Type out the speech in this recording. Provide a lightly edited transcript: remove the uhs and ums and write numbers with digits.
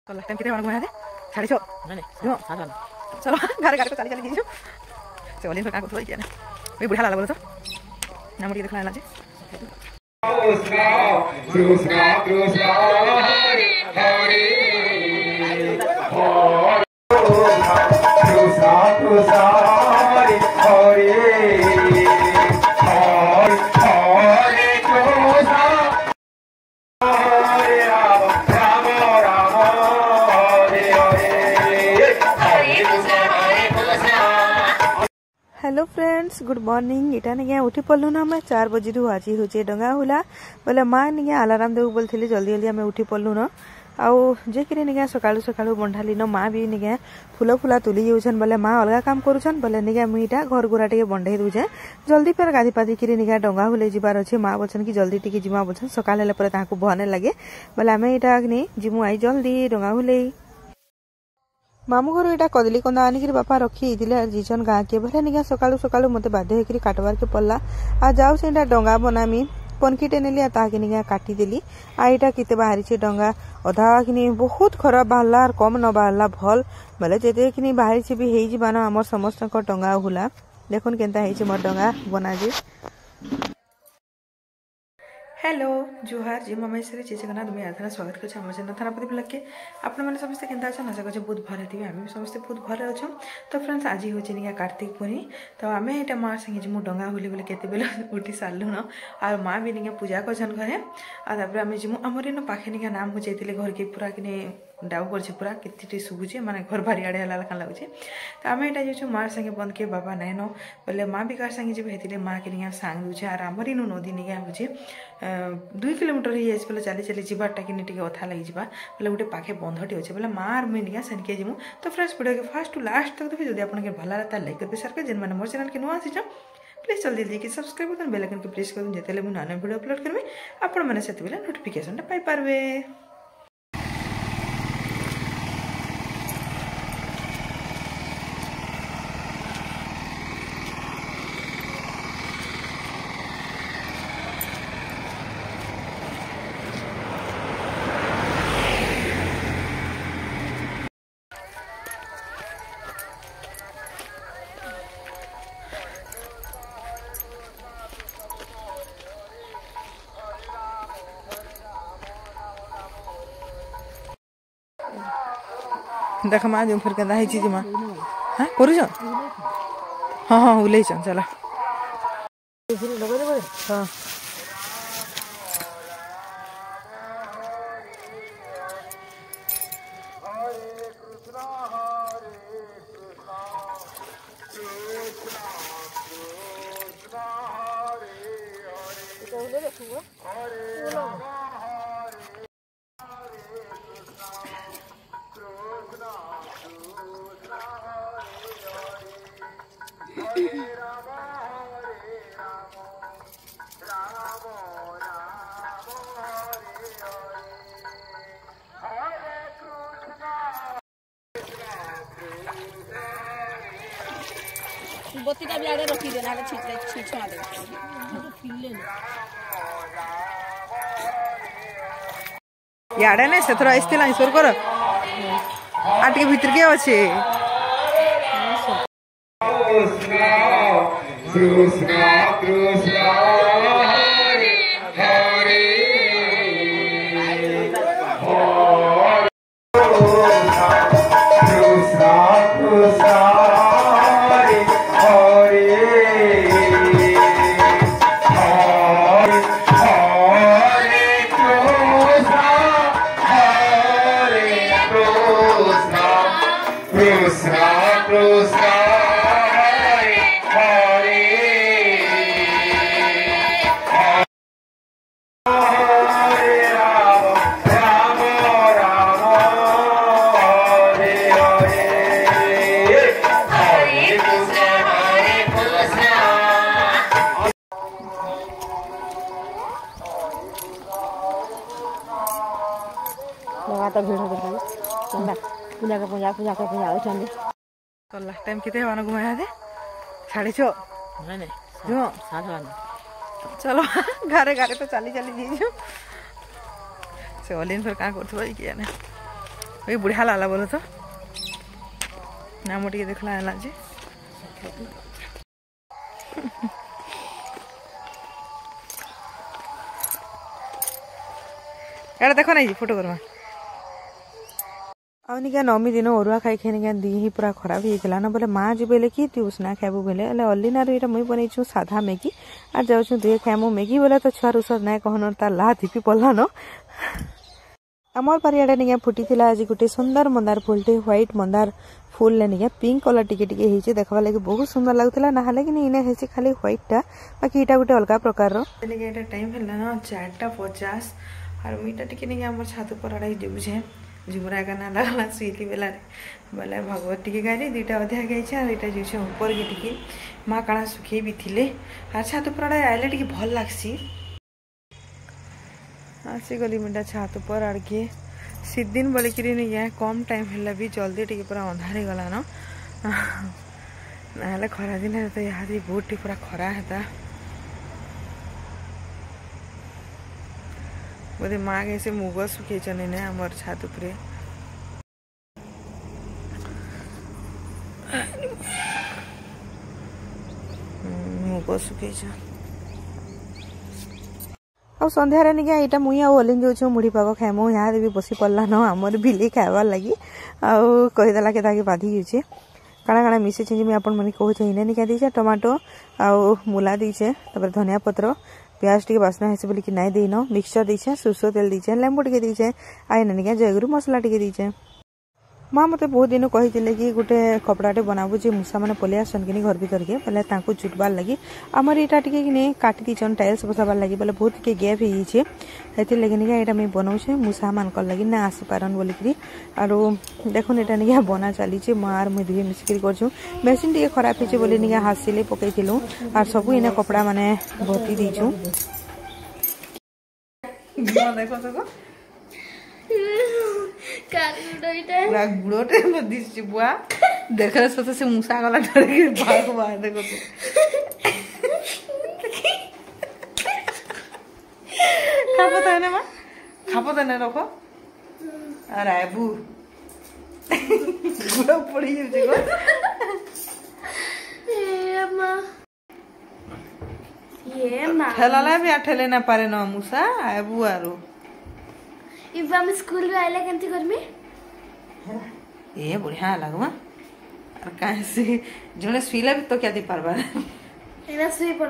तो last time कितने वाला घुमाया थे 650 नहीं चलो घर घर को चली चली गई चलिए फिर कहाँ को क्या ना भाई बुढ़ा लाला बोलो तो ना मुझे दिखना है हेलो फ्रेंड्स गुड मॉर्निंग इटा नहीं उठी पड़लु ना मैं 4 बजे आज हूँ डंगा हुला बोले माँ नहीं अलाराम देव बोलती जल्दी जल्दी आम उठी पड़लु न आउ जे कि नहीं सकाळु सकाळु बंधाली न माँ भी नहीं फूल फूला तुली जाऊन बोले माँ अलग काम करुछन बोले नहीं मुईटा घर गुरा टे बंधे दूचे जल्दी फिर गाधी पाधी कि डंगा हुले जीवार अच्छे माँ बोलछन कि जल्दी टी जिमा बोलछन सकाल हेला पर ताकू भने लगे बोले आम यहाँ नहीं जिमु आई जल्दी डंगा हुले मामू घर यहाँ कदली कंदा आनिक बापा रखी जीजन गाँ के भले निका सकालू सकालू मत बाध्य होकर काटवार के पड़ला आ जाऊ से डंगा बनामी पनखीटे नेली ताकि निका काटिदेली आ यहाँ केते बाहरी डंगा अधा कि बहुत खराब बाहरला और कम न बाहरला भल बोले जेते कि बाहरी भी हो जान आम समस्त डंगा हुला देखुन केनता मोर डंगा बना जे हेलो जुहार जी ममेश्वरी जी जगन्नाथ मुझे आधार स्वागत कर थानापति ब्लॉग के आपण मैंने समस्त केनता अच्छा आशा कर बहुत भले थे आम भी समस्त बहुत भले अच्छे तो फ्रेंड्स आज हूँ निका कार्तिक पूर्णी तो आम यहाँ माँ संगे जी डंगा हुली बोले केते बेले उठी सारू न और माँ भी निका पूजा करछन घरे और आम जी आमर इन पाखे निका नाम हो जाते घर के पूरा कि डाउ कर पूरा के शुभुचे माने घर भारी आड़े हला लखा लगुचे तो आम यहाँ जाऊँ माँ संगे बंद के बाबा नाइन बोले माँ भी कार संगे जी हेतु माँ के निका सांग दूचे और आमर इन नदी निका हूँ 2 किलोमीटर हो जाए बोले चली चली जीवाटा कि अथा लगी जा बोले गोटे पाखे बंधटे अच्छे बोले माँ और मुझे निका सेनके जीमु तो फ्रेंड्स वीडियो के फास्ट टू लास्ट तक देखिए जब आपको भल लगा लाइक करते शेयर कर जिन मोर चैनल के नुआ आसी प्लीज जल्दी जल्दी सब्सक्राइब कर बेल आइकन के प्रेस कर जिते मुझे नया वीडियो अपलोड करेंगे आपण मैंने से नोटिफिकेशन पाई पारबे देख माँ जो फिर कहता है माँ हाँ कर हाँ हाँ उलैच चल हाँ बत्तीटा भी आगे रखी देना छिछा दे याडे ने से थोड़ा इस्तेला ईश्वर कर आटे भीतर के अच्छे भीड़ पूजा का पूजा पूजा कर तो लास्ट टाइम कितने वाला घुमाया थे 650 नहीं जो 7 चलो घरे घरे तो चली चली जी चलिन फिर कहाँ कर किया ना ये बुढ़िया लाला बोलो तो नाम टे देखला है जे यार देखो नहीं फोटो करवा आनिका नवमी दिन अरुआ खाई खाई दी ही पूरा खराब होता ना बोले माँ जी बोले कि तू उसना खाबू बोले अलिनार ये मुई बनईछु साधा मैगी आ जाऊँ दुए खाइमु मैगी बोले तो छुआर ऊसर ना कहन तार ला धिपी पड़लान आमर पारियाडे निके फुटी थिला आज गोटे सुंदर मंदार फूलटे व्हाइट मंदार फूल ले निके पिंक कलर टिके टिके हेचे देखबा लागि बहुत सुंदर लागुतला ना हाले कि इने हेचे खाली व्हाइट टा बाकी इटा गोटे अलगा प्रकार रो निके एटा टाइम हला ना 4:50 और मीटा टिके निके हमर छात पर आडा दिबुझे झुमरा गाना लागला सुईली बेला बोले भगवत टिके गाली दुटा अध्या गई और यहाँ जो ऊपर के टिके माँ काଣା सुखे भी थिले और छात पर आडा आइले टिके भल लागसी आसी गली मिटा छात पर आड़ के सीदिन बोलिक नहीं कम टाइम है भी जल्दी टी पूरा अंधार गला न ना खरा दिन तो यहाँ बहुत टी पूरा खरा है बोधे माँ कैसे मुग सुखे ना आम छात उपरे मुग सुखे आ संध्यारे निके यहाँ मुई आलिन जाऊँ मुढ़ी पाग खाइमु यहाँ भी बसी पड़ला न आमर बिली खाइबार लगी आउ कहीदेला के ताकि बाधी जाऊे काଣା काଣା मिसे मुझे आपण मैंने कहूँ इने निका दीचे टमाटो आउ मूला दीचे धनिया पत्र प्याज टी बास्ना है बोलिक नाई देन मिक्सचर दीचे सुरसो तेल दीचे लेंबू टे दीचे आई निका जयगुरु मसला टे दीचे माँ मत बहुत दिन कही कि गोटे कपड़ाटे बनाबू जे मूसा मैंने पलि आसन कि घर भर के बोले चुटबार लगी आमर यहाँ टे काटी दीचन टाइल्स बसाबार लगी बोले बहुत टे गैप होती लगे निका यहाँ मुझे बनाऊे मूसा मान लगी ना आसी पारन बोलिकी आरो देखुन यहाँ निका बना चली मार मुझे दुहे मिसिक कर मेसीन टे खराब हो बोली निका हाथ सिले पकईलु और सब इना कपड़ा माने भर्ती दीचु देखो पूरा गुड़ोटे दिस बुआ देख सत से मूसा गला डर भाग बाहर देखो खापो तो ना माँ खापो तो ना रखो अरे आबू गुड़ा पड़ी जाऊँ ठेला भी ठेले ना पारे ना मूसा आबू आरो इब हम स्कूल में आइले केंती करमी ए बढ़िया लागवा और काहे से जने सुईला भी तो क्या दे पारबा एना सुई पड़